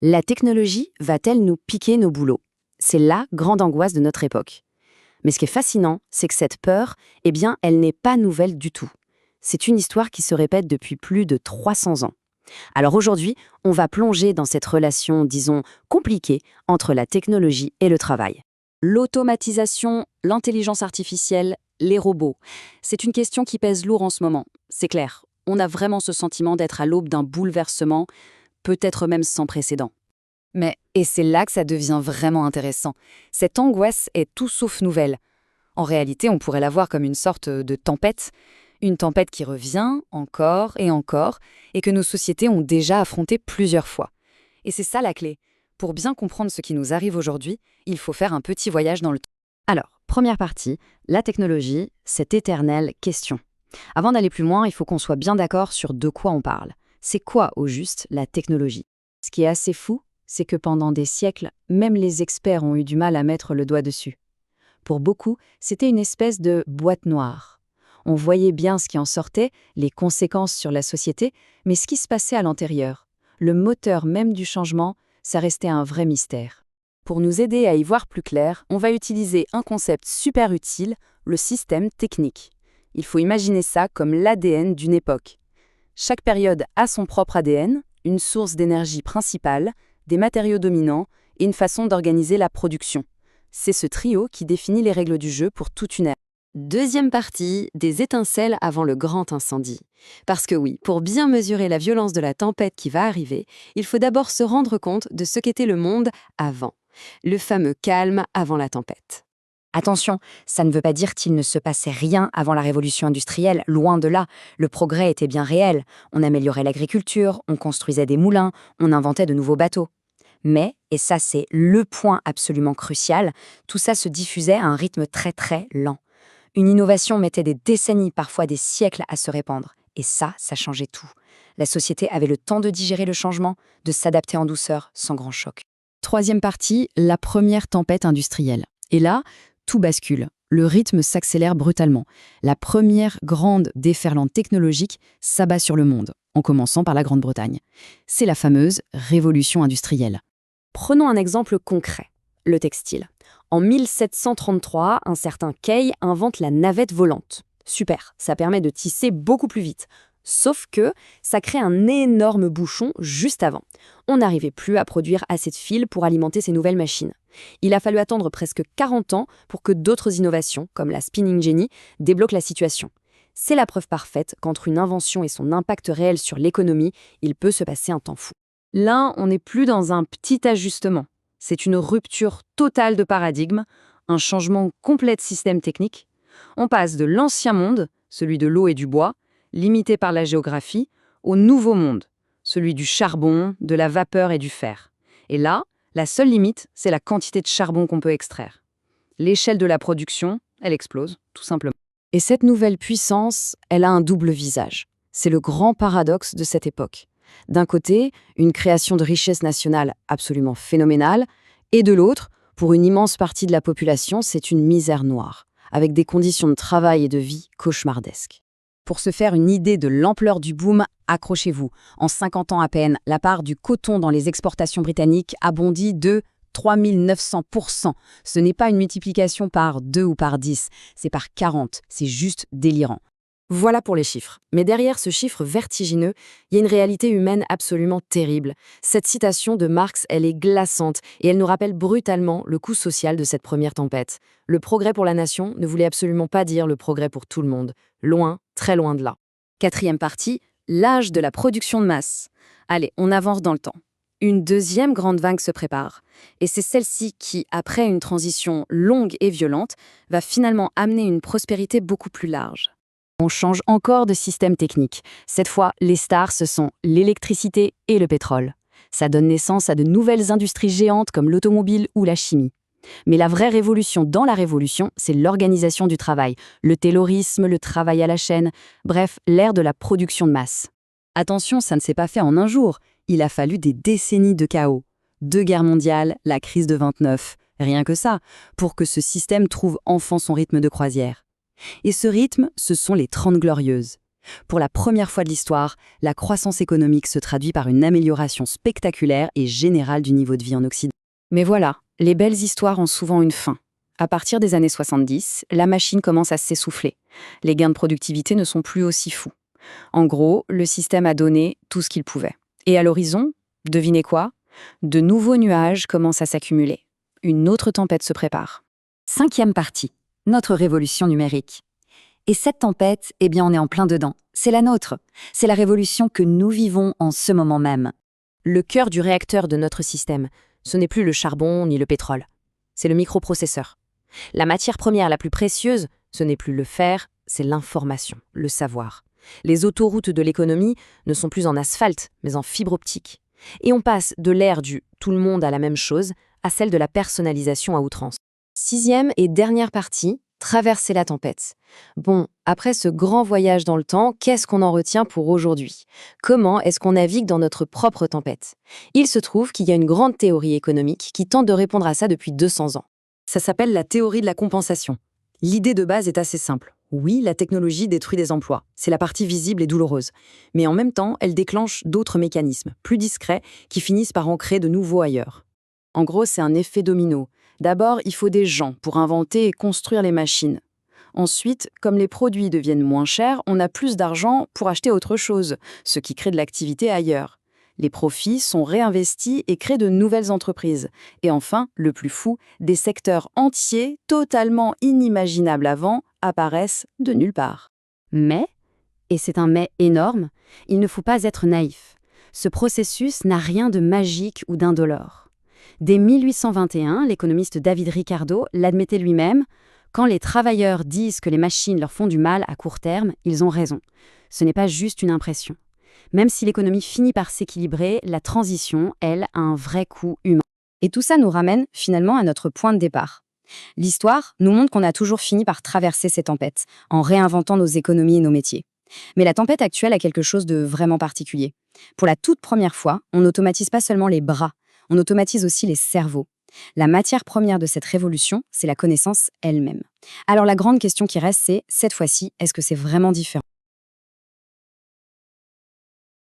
La technologie va-t-elle nous piquer nos boulots? C'est la grande angoisse de notre époque. Mais ce qui est fascinant, c'est que cette peur, elle n'est pas nouvelle du tout. C'est une histoire qui se répète depuis plus de 300 ans. Alors aujourd'hui, on va plonger dans cette relation, disons, compliquée entre la technologie et le travail. L'automatisation, l'intelligence artificielle, les robots, c'est une question qui pèse lourd en ce moment. C'est clair, on a vraiment ce sentiment d'être à l'aube d'un bouleversement, peut-être même sans précédent. Et c'est là que ça devient vraiment intéressant. Cette angoisse est tout sauf nouvelle. En réalité, on pourrait la voir comme une sorte de tempête. Une tempête qui revient encore, et que nos sociétés ont déjà affrontée plusieurs fois. Et c'est ça la clé. Pour bien comprendre ce qui nous arrive aujourd'hui, il faut faire un petit voyage dans le temps. Alors, première partie, la technologie, cette éternelle question. Avant d'aller plus loin, il faut qu'on soit bien d'accord sur de quoi on parle. C'est quoi, au juste, la technologie? Ce qui est assez fou, c'est que pendant des siècles, même les experts ont eu du mal à mettre le doigt dessus. Pour beaucoup, c'était une espèce de boîte noire. On voyait bien ce qui en sortait, les conséquences sur la société, mais ce qui se passait à l'intérieur, le moteur même du changement, ça restait un vrai mystère. Pour nous aider à y voir plus clair, on va utiliser un concept super utile, le système technique. Il faut imaginer ça comme l'ADN d'une époque. Chaque période a son propre ADN, une source d'énergie principale, des matériaux dominants et une façon d'organiser la production. C'est ce trio qui définit les règles du jeu pour toute une ère. Deuxième partie, des étincelles avant le grand incendie. Parce que oui, pour bien mesurer la violence de la tempête qui va arriver, il faut d'abord se rendre compte de ce qu'était le monde avant. Le fameux calme avant la tempête. Attention, ça ne veut pas dire qu'il ne se passait rien avant la révolution industrielle, loin de là. Le progrès était bien réel. On améliorait l'agriculture, on construisait des moulins, on inventait de nouveaux bateaux. Mais, et ça c'est le point absolument crucial, tout ça se diffusait à un rythme très très lent. Une innovation mettait des décennies, parfois des siècles à se répandre. Et ça changeait tout. La société avait le temps de digérer le changement, de s'adapter en douceur, sans grand choc. Troisième partie, la première tempête industrielle. Et là, tout bascule. Le rythme s'accélère brutalement. La première grande déferlante technologique s'abat sur le monde, en commençant par la Grande-Bretagne. C'est la fameuse révolution industrielle. Prenons un exemple concret, le textile. En 1733, un certain Kay invente la navette volante. Super, ça permet de tisser beaucoup plus vite. Sauf que ça crée un énorme bouchon juste avant. On n'arrivait plus à produire assez de fils pour alimenter ces nouvelles machines. Il a fallu attendre presque 40 ans pour que d'autres innovations, comme la spinning jenny, débloquent la situation. C'est la preuve parfaite qu'entre une invention et son impact réel sur l'économie, il peut se passer un temps fou. Là, on n'est plus dans un petit ajustement. C'est une rupture totale de paradigme, un changement complet de système technique. On passe de l'ancien monde, celui de l'eau et du bois, limité par la géographie, au nouveau monde, celui du charbon, de la vapeur et du fer. Et là, la seule limite, c'est la quantité de charbon qu'on peut extraire. L'échelle de la production, elle explose, tout simplement. Et cette nouvelle puissance, elle a un double visage. C'est le grand paradoxe de cette époque. D'un côté, une création de richesse nationale absolument phénoménale, et de l'autre, pour une immense partie de la population, c'est une misère noire, avec des conditions de travail et de vie cauchemardesques. Pour se faire une idée de l'ampleur du boom, accrochez-vous. En 50 ans à peine, la part du coton dans les exportations britanniques a bondi de 3900%. Ce n'est pas une multiplication par 2 ou par 10, c'est par 40. C'est juste délirant. Voilà pour les chiffres. Mais derrière ce chiffre vertigineux, il y a une réalité humaine absolument terrible. Cette citation de Marx, elle est glaçante et elle nous rappelle brutalement le coût social de cette première tempête. Le progrès pour la nation ne voulait absolument pas dire le progrès pour tout le monde. Loin, très loin de là. Quatrième partie, l'âge de la production de masse. Allez, on avance dans le temps. Une deuxième grande vague se prépare. Et c'est celle-ci qui, après une transition longue et violente, va finalement amener une prospérité beaucoup plus large. On change encore de système technique. Cette fois, les stars, ce sont l'électricité et le pétrole. Ça donne naissance à de nouvelles industries géantes comme l'automobile ou la chimie. Mais la vraie révolution dans la révolution, c'est l'organisation du travail, le taylorisme, le travail à la chaîne, bref, l'ère de la production de masse. Attention, ça ne s'est pas fait en un jour. Il a fallu des décennies de chaos. 2 guerres mondiales, la crise de 29, rien que ça, pour que ce système trouve enfin son rythme de croisière. Et ce rythme, ce sont les 30 Glorieuses. Pour la première fois de l'histoire, la croissance économique se traduit par une amélioration spectaculaire et générale du niveau de vie en Occident. Mais voilà, les belles histoires ont souvent une fin. À partir des années 70, la machine commence à s'essouffler. Les gains de productivité ne sont plus aussi fous. En gros, le système a donné tout ce qu'il pouvait. Et à l'horizon, devinez quoi? De nouveaux nuages commencent à s'accumuler. Une autre tempête se prépare. 5e partie, notre révolution numérique. Et cette tempête, eh bien on est en plein dedans. C'est la nôtre. C'est la révolution que nous vivons en ce moment même. Le cœur du réacteur de notre système, ce n'est plus le charbon ni le pétrole. C'est le microprocesseur. La matière première la plus précieuse, ce n'est plus le fer, c'est l'information, le savoir. Les autoroutes de l'économie ne sont plus en asphalte, mais en fibre optique. Et on passe de l'ère du « tout le monde a la même chose » à celle de la personnalisation à outrance. 6e et dernière partie, traverser la tempête. Bon, après ce grand voyage dans le temps, qu'est-ce qu'on en retient pour aujourd'hui? Comment est-ce qu'on navigue dans notre propre tempête? Il se trouve qu'il y a une grande théorie économique qui tente de répondre à ça depuis 200 ans. Ça s'appelle la théorie de la compensation. L'idée de base est assez simple. Oui, la technologie détruit des emplois. C'est la partie visible et douloureuse. Mais en même temps, elle déclenche d'autres mécanismes, plus discrets, qui finissent par en créer de nouveaux ailleurs. En gros, c'est un effet domino. D'abord, il faut des gens pour inventer et construire les machines. Ensuite, comme les produits deviennent moins chers, on a plus d'argent pour acheter autre chose, ce qui crée de l'activité ailleurs. Les profits sont réinvestis et créent de nouvelles entreprises. Et enfin, le plus fou, des secteurs entiers, totalement inimaginables avant, apparaissent de nulle part. Mais, et c'est un mais énorme, il ne faut pas être naïf. Ce processus n'a rien de magique ou d'indolore. Dès 1821, l'économiste David Ricardo l'admettait lui-même, quand les travailleurs disent que les machines leur font du mal à court terme, ils ont raison. Ce n'est pas juste une impression. Même si l'économie finit par s'équilibrer, la transition, elle, a un vrai coût humain. Et tout ça nous ramène finalement à notre point de départ. L'histoire nous montre qu'on a toujours fini par traverser ces tempêtes, en réinventant nos économies et nos métiers. Mais la tempête actuelle a quelque chose de vraiment particulier. Pour la toute première fois, on n'automatise pas seulement les bras, on automatise aussi les cerveaux. La matière première de cette révolution, c'est la connaissance elle-même. Alors la grande question qui reste, c'est, cette fois-ci, est-ce que c'est vraiment différent ?